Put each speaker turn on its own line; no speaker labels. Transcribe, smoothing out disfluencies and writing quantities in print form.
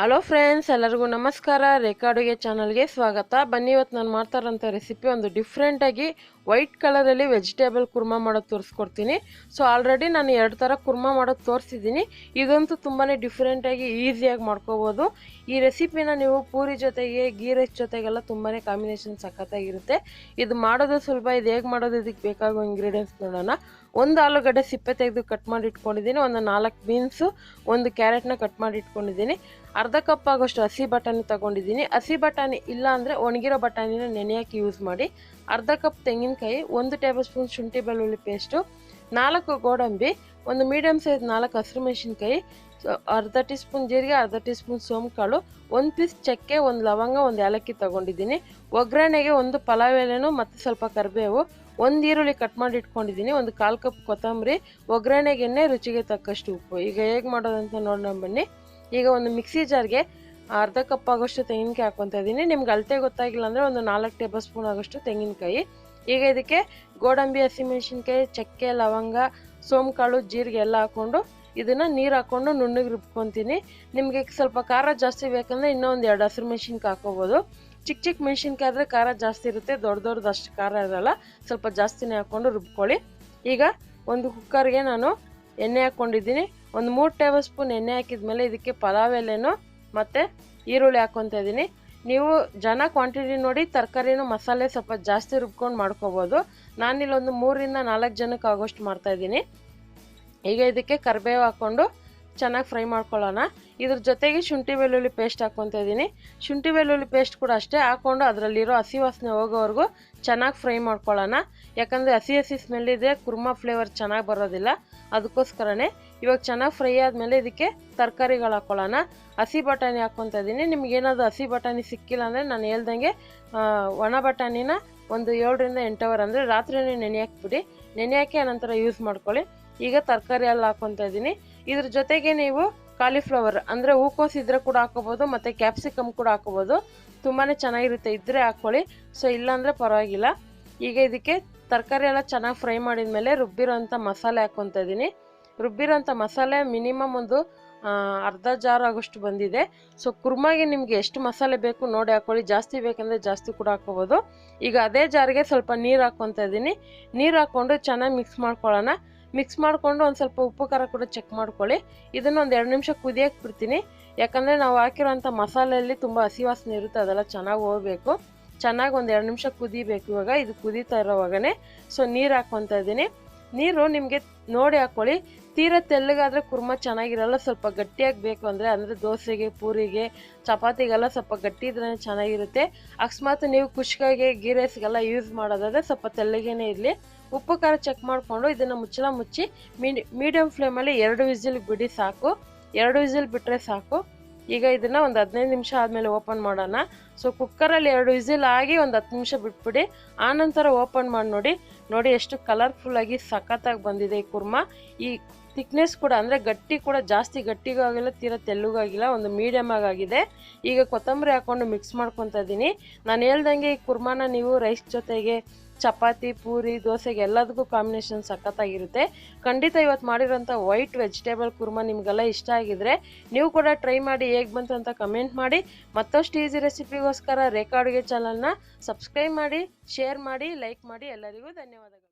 Hello friends, ಎಲ್ಲರಿಗೂ ನಮಸ್ಕಾರ. ರೇಖಾ ಅಡುಗೆ ಚಾನಲ್ಗೆ ಸ್ವಾಗತ. ಬನ್ನಿ, ಇವತ್ತು ನಾನು ಮಾಡ್ತಾರಂಥ ರೆಸಿಪಿ ಒಂದು ಡಿಫ್ರೆಂಟಾಗಿ ವೈಟ್ ಕಲರಲ್ಲಿ ವೆಜಿಟೇಬಲ್ ಕುರ್ಮಾ ಮಾಡೋದು ತೋರಿಸ್ಕೊಡ್ತೀನಿ. ಸೊ ಆಲ್ರೆಡಿ ನಾನು 2 ಥರ ಕುರ್ಮಾ ಮಾಡೋದು ತೋರಿಸಿದ್ದೀನಿ. ಇದಂತೂ ತುಂಬಾ ಡಿಫ್ರೆಂಟಾಗಿ ಈಸಿಯಾಗಿ ಮಾಡ್ಕೋಬೋದು. ಈ ರೆಸಿಪಿನ ನೀವು ಪೂರಿ ಜೊತೆಗೆ, ಗೀ ರೈಸ್ ಜೊತೆಗೆಲ್ಲ ತುಂಬಾ ಕಾಂಬಿನೇಷನ್ ಸಖತ್ತಾಗಿರುತ್ತೆ. ಇದು ಮಾಡೋದು ಸುಲಭ. ಇದು ಹೇಗೆ ಮಾಡೋದು, ಇದಕ್ಕೆ ಬೇಕಾಗೋ ಇಂಗ್ರೀಡಿಯೆಂಟ್ಸ್ ನೋಡೋಣ. ಒಂದು ಆಲೂಗಡ್ಡೆ ಸಿಪ್ಪೆ ತೆಗೆದು ಕಟ್ ಮಾಡಿ ಇಟ್ಕೊಂಡಿದ್ದೀನಿ. ಒಂದು 4 ಬೀನ್ಸು, ಒಂದು ಕ್ಯಾರೆಟ್ನ ಕಟ್ ಮಾಡಿ ಇಟ್ಕೊಂಡಿದ್ದೀನಿ. ಅರ್ಧ ಕಪ್ ಆಗೋಷ್ಟು ಹಸಿ ಬಟಾಣಿ ತಗೊಂಡಿದ್ದೀನಿ. ಹಸಿ ಬಟಾಣಿ ಇಲ್ಲ ಅಂದರೆ ಒಣಗಿರೋ ಬಟಾಣಿನ ನೆನೆಯಾಕಿ ಯೂಸ್ ಮಾಡಿ. ಅರ್ಧ ಕಪ್ ತೆಂಗಿನಕಾಯಿ, 1 ಟೇಬಲ್ ಸ್ಪೂನ್ ಶುಂಠಿ ಬೆಳ್ಳುಳ್ಳಿ ಪೇಸ್ಟು, 4 ಗೋಡಂಬಿ, ಒಂದು ಮೀಡಿಯಮ್ ಸೈಜ್ 4 ಹಸಿರು ಮೆಣಸಿನ್ಕಾಯಿ, ಅರ್ಧ ಟೀ ಸ್ಪೂನ್ ಜೀರಿಗೆ, ಅರ್ಧ ಟೀ ಸ್ಪೂನ್ ಸೋಂಕಾಳು, 1 ಪೀಸ್ ಚಕ್ಕೆ, 1 ಲವಂಗ, 1 ಏಲಕ್ಕಿ ತಗೊಂಡಿದ್ದೀನಿ. ಒಗ್ಗರಣೆಗೆ 1 ಪಲಾವ್ ಎಲೆನೂ ಮತ್ತು ಸ್ವಲ್ಪ ಕರಿಬೇವು, 1 ಈರುಳ್ಳಿ ಕಟ್ ಮಾಡಿ ಇಟ್ಕೊಂಡಿದ್ದೀನಿ, 1 ಕಾಲು ಕಪ್ ಕೊತ್ತಂಬರಿ, ಒಗ್ಗರಣೆಗೆ ಎಣ್ಣೆ, ರುಚಿಗೆ ತಕ್ಕಷ್ಟು ಉಪ್ಪು. ಈಗ ಹೇಗೆ ಮಾಡೋದಂತ ನೋಡೋಣ ಬನ್ನಿ. ಈಗ ಒಂದು ಮಿಕ್ಸಿ ಜಾರ್ಗೆ ಅರ್ಧ ಕಪ್ ಆಗೋಷ್ಟು ತೆಂಗಿನಕಾಯಿ ಹಾಕ್ಕೊತಾ ಇದ್ದೀನಿ. ನಿಮ್ಗೆ ಅಳತೆ ಗೊತ್ತಾಗಿಲ್ಲ ಅಂದರೆ ಒಂದು 4 ಟೇಬಲ್ ಸ್ಪೂನ್ ಆಗೋಷ್ಟು ತೆಂಗಿನಕಾಯಿ. ಈಗ ಇದಕ್ಕೆ ಗೋಡಂಬಿ, ಹಸಿಮೆಣಸಿನ್ಕಾಯಿ, ಚಕ್ಕೆ, ಲವಂಗ, ಸೋಂಕಾಳು, ಜೀರಿಗೆ ಎಲ್ಲ ಹಾಕ್ಕೊಂಡು ಇದನ್ನು ನೀರು ಹಾಕ್ಕೊಂಡು ನುಣ್ಣಗೆ ರುಬ್ಕೊತೀನಿ. ನಿಮಗೆ ಸ್ವಲ್ಪ ಖಾರ ಜಾಸ್ತಿ ಬೇಕಂದರೆ ಇನ್ನೂ ಒಂದು 2 ಹಸಿರು ಮೆಣಸಿನ್ಕಾಯಿ ಹಾಕೋಬೋದು. ಚಿಕ್ಕ ಚಿಕ್ಕ ಮೆಣಸಿನ್ಕಾಯಿ ಆದರೆ ಖಾರ ಜಾಸ್ತಿ ಇರುತ್ತೆ, ದೊಡ್ಡದು ಅಷ್ಟು ಖಾರ ಇರಲ್ಲ. ಸ್ವಲ್ಪ ಜಾಸ್ತಿನೇ ಹಾಕ್ಕೊಂಡು ರುಬ್ಕೊಳ್ಳಿ. ಈಗ ಒಂದು ಕುಕ್ಕರ್ಗೆ ನಾನು ಎಣ್ಣೆ ಹಾಕ್ಕೊಂಡಿದ್ದೀನಿ. ಒಂದು 3 ಟೇಬಲ್ ಸ್ಪೂನ್ ಎಣ್ಣೆ ಹಾಕಿದ್ಮೇಲೆ ಇದಕ್ಕೆ ಪಲಾವ್ ಎಲೆನೂ ಮತ್ತು ಈರುಳ್ಳಿ ಹಾಕ್ಕೊತಾ ಇದ್ದೀನಿ. ನೀವು ಜನ ಕ್ವಾಂಟಿಟಿ ನೋಡಿ ತರಕಾರಿನೂ ಮಸಾಲೆ ಸ್ವಲ್ಪ ಜಾಸ್ತಿ ರುಬ್ಕೊಂಡು ಮಾಡ್ಕೋಬೋದು. ನಾನಿಲ್ಲೊಂದು 3ರಿಂದ 4 ಜನಕ್ಕೆ ಆಗೋಷ್ಟು ಮಾಡ್ತಾಯಿದ್ದೀನಿ. ಈಗ ಇದಕ್ಕೆ ಕರಿಬೇವು ಹಾಕ್ಕೊಂಡು ಚೆನ್ನಾಗಿ ಫ್ರೈ ಮಾಡ್ಕೊಳ್ಳೋಣ. ಇದ್ರ ಜೊತೆಗೆ ಶುಂಠಿ ಬೆಳ್ಳುಳ್ಳಿ ಪೇಸ್ಟ್ ಹಾಕ್ಕೊತಾ ಇದ್ದೀನಿ. ಶುಂಠಿ ಬೆಳ್ಳುಳ್ಳಿ ಪೇಸ್ಟ್ ಕೂಡ ಅಷ್ಟೇ ಹಾಕ್ಕೊಂಡು ಅದರಲ್ಲಿರೋ ಹಸಿ ವಾಸನೆ ಹೋಗೋವರೆಗೂ ಚೆನ್ನಾಗಿ ಫ್ರೈ ಮಾಡ್ಕೊಳ್ಳೋಣ. ಯಾಕಂದರೆ ಹಸಿ ಸ್ಮೆಲ್ ಇದ್ದರೆ ಕುರ್ಮಾ ಫ್ಲೇವರ್ ಚೆನ್ನಾಗಿ ಬರೋದಿಲ್ಲ, ಅದಕ್ಕೋಸ್ಕರನೇ. ಇವಾಗ ಚೆನ್ನಾಗಿ ಫ್ರೈ ಆದಮೇಲೆ ಇದಕ್ಕೆ ತರಕಾರಿಗಳು ಹಾಕ್ಕೊಳ್ಳೋಣ. ಹಸಿ ಬಟಾಣಿ ಹಾಕ್ಕೊತಾ ಇದ್ದೀನಿ. ನಿಮ್ಗೇನಾದರೂ ಹಸಿ ಬಟಾಣಿ ಸಿಕ್ಕಿಲ್ಲ ಅಂದರೆ ನಾನು ಹೇಳ್ದಂಗೆ ಒಣ ಬಟಾಣಿನ ಒಂದು 7ರಿಂದ 8 ಅವರ್ ಅಂದರೆ ರಾತ್ರಿನೇ ನೆನೆ ಹಾಕ್ಬಿಡಿ. ನೆನೆ ಹಾಕಿ ಆನಂತರ ಯೂಸ್ ಮಾಡ್ಕೊಳ್ಳಿ. ಈಗ ತರಕಾರಿ ಎಲ್ಲ ಹಾಕ್ಕೊತಾ ಇದ್ದೀನಿ. ಇದ್ರ ಜೊತೆಗೆ ನೀವು ಕಾಲಿಫ್ಲವರ್ ಅಂದರೆ ಹೂಕೋಸು ಇದ್ರೆ ಕೂಡ ಹಾಕೋಬೋದು, ಮತ್ತು ಕ್ಯಾಪ್ಸಿಕಮ್ ಕೂಡ ಹಾಕೋಬೋದು. ತುಂಬಾ ಚೆನ್ನಾಗಿರುತ್ತೆ, ಇದ್ದರೆ ಹಾಕ್ಕೊಳ್ಳಿ. ಸೊ ಇಲ್ಲಾಂದರೆ ಪರವಾಗಿಲ್ಲ. ಈಗ ಇದಕ್ಕೆ ತರಕಾರಿ ಎಲ್ಲ ಚೆನ್ನಾಗಿ ಫ್ರೈ ಮಾಡಿದ ಮೇಲೆ ರುಬ್ಬಿರೋಂಥ ಮಸಾಲೆ ಹಾಕ್ಕೊತಾ ಇದ್ದೀನಿ. ರುಬ್ಬಿರೋಂಥ ಮಸಾಲೆ ಮಿನಿಮಮ್ ಒಂದು ಅರ್ಧ ಜಾರ್ ಆಗೋಷ್ಟು ಬಂದಿದೆ. ಸೊ ಕುರ್ಮಾಗೆ ನಿಮಗೆ ಎಷ್ಟು ಮಸಾಲೆ ಬೇಕು ನೋಡಿ ಹಾಕ್ಕೊಳ್ಳಿ. ಜಾಸ್ತಿ ಬೇಕಂದರೆ ಜಾಸ್ತಿ ಕೂಡ ಹಾಕ್ಕೋಬೋದು. ಈಗ ಅದೇ ಜಾರಿಗೆ ಸ್ವಲ್ಪ ನೀರು ಹಾಕ್ಕೊತಾ ಇದ್ದೀನಿ. ನೀರು ಹಾಕ್ಕೊಂಡು ಚೆನ್ನಾಗಿ ಮಿಕ್ಸ್ ಮಾಡ್ಕೊಳ್ಳೋಣ. ಮಿಕ್ಸ್ ಮಾಡಿಕೊಂಡು ಒಂದು ಸ್ವಲ್ಪ ಉಪ್ಪು ಖಾರ ಕೂಡ ಚೆಕ್ ಮಾಡ್ಕೊಳ್ಳಿ. ಇದನ್ನು ಒಂದು 2 ನಿಮಿಷ ಕುದಿಯೋಕೆ ಬಿಡ್ತೀನಿ. ಯಾಕಂದರೆ ನಾವು ಹಾಕಿರೋಂಥ ಮಸಾಲೆಯಲ್ಲಿ ತುಂಬ ಹಸಿ ವಾಸನೆ ಇರುತ್ತೆ, ಅದೆಲ್ಲ ಚೆನ್ನಾಗಿ ಹೋಗಬೇಕು. ಚೆನ್ನಾಗಿ ಒಂದು 2 ನಿಮಿಷ ಕುದಿಬೇಕು. ಇವಾಗ ಇದು ಕುದೀತಾ ಇರೋವಾಗನೇ ಸೊ ನೀರು ಹಾಕ್ಕೊತಾ ಇದ್ದೀನಿ. ನೀರು ನಿಮಗೆ ನೋಡಿ ಹಾಕ್ಕೊಳ್ಳಿ. ತೀರಾ ತೆಳ್ಳಗಾದರೆ ಕುರ್ಮಾ ಚೆನ್ನಾಗಿರಲ್ಲ. ಸ್ವಲ್ಪ ಗಟ್ಟಿಯಾಗಿ ಬೇಕು ಅಂದರೆ ದೋಸೆಗೆ, ಪೂರಿಗೆ, ಚಪಾತಿಗೆಲ್ಲ ಸ್ವಲ್ಪ ಗಟ್ಟಿ ಇದ್ರೇ ಚೆನ್ನಾಗಿರುತ್ತೆ. ಅಕಸ್ಮಾತ್ ನೀವು ಕುಷ್ಕಾಗೆ, ಗೀ ರೈಸ್ಗೆಲ್ಲ ಯೂಸ್ ಮಾಡೋದಾದರೆ ಸ್ವಲ್ಪ ತೆಳ್ಳಗೇನೆ ಇರಲಿ. ಉಪ್ಪು ಖಾರ ಚೆಕ್ ಮಾಡಿಕೊಂಡು ಇದನ್ನು ಮುಚ್ಚಳ ಮುಚ್ಚಿ ಮೀಡಿಯಮ್ ಫ್ಲೇಮಲ್ಲಿ 2 ವಿಸಿಲ್ ಬಿಡಿ ಸಾಕು. 2 ವಿಸಿಲ್ ಬಿಟ್ಟರೆ ಸಾಕು. ಈಗ ಇದನ್ನು ಒಂದು 15 ನಿಮಿಷ ಆದಮೇಲೆ ಓಪನ್ ಮಾಡೋಣ. ಸೊ ಕುಕ್ಕರಲ್ಲಿ 2 ವಿಸಿಲ್ ಆಗಿ ಒಂದು 10 ನಿಮಿಷ ಬಿಟ್ಬಿಡಿ. ಆನಂತರ ಓಪನ್ ಮಾಡಿ ನೋಡಿ ಎಷ್ಟು ಕಲರ್ಫುಲ್ಲಾಗಿ ಸಖತ್ತಾಗಿ ಬಂದಿದೆ ಈ ಕುರ್ಮಾ. ಈ ಥಿಕ್ನೆಸ್ ಕೂಡ ಅಂದರೆ ಗಟ್ಟಿ ಕೂಡ ಜಾಸ್ತಿ ಗಟ್ಟಿಗೂ ಆಗಿಲ್ಲ, ತೀರಾ ತೆಲ್ಲುಗೂ ಆಗಿಲ್ಲ, ಒಂದು ಮೀಡಿಯಮ್ ಆಗಿದೆ. ಈಗ ಕೊತ್ತಂಬರಿ ಹಾಕ್ಕೊಂಡು ಮಿಕ್ಸ್ ಮಾಡ್ಕೊತಾ ಇದ್ದೀನಿ. ನಾನು ಹೇಳ್ದಂಗೆ ಈ ಕುರ್ಮಾನ ನೀವು ರೈಸ್ ಜೊತೆಗೆ, ಚಪಾತಿ, ಪೂರಿ, ದೋಸೆಗೆ ಎಲ್ಲದಕ್ಕೂ ಕಾಂಬಿನೇಷನ್ ಸಖತ್ತಾಗಿರುತ್ತೆ. ಖಂಡಿತ ಇವತ್ತು ಮಾಡಿರೋಂಥ ವೈಟ್ ವೆಜಿಟೇಬಲ್ ಕುರ್ಮಾ ನಿಮಗೆಲ್ಲ ಇಷ್ಟ ಆಗಿದ್ರೆ ನೀವು ಕೂಡ ಟ್ರೈ ಮಾಡಿ. ಹೇಗೆ ಬಂತು ಅಂತ ಕಮೆಂಟ್ ಮಾಡಿ. ಮತ್ತಷ್ಟು ಈಸಿ ರೆಸಿಪಿಗೋಸ್ಕರ ರೇಖಾ ಅಡುಗೆ ಚಾನಲ್ನ ಸಬ್ಸ್ಕ್ರೈಬ್ ಮಾಡಿ, ಶೇರ್ ಮಾಡಿ, ಲೈಕ್ ಮಾಡಿ. ಎಲ್ಲರಿಗೂ ಧನ್ಯವಾದಗಳು.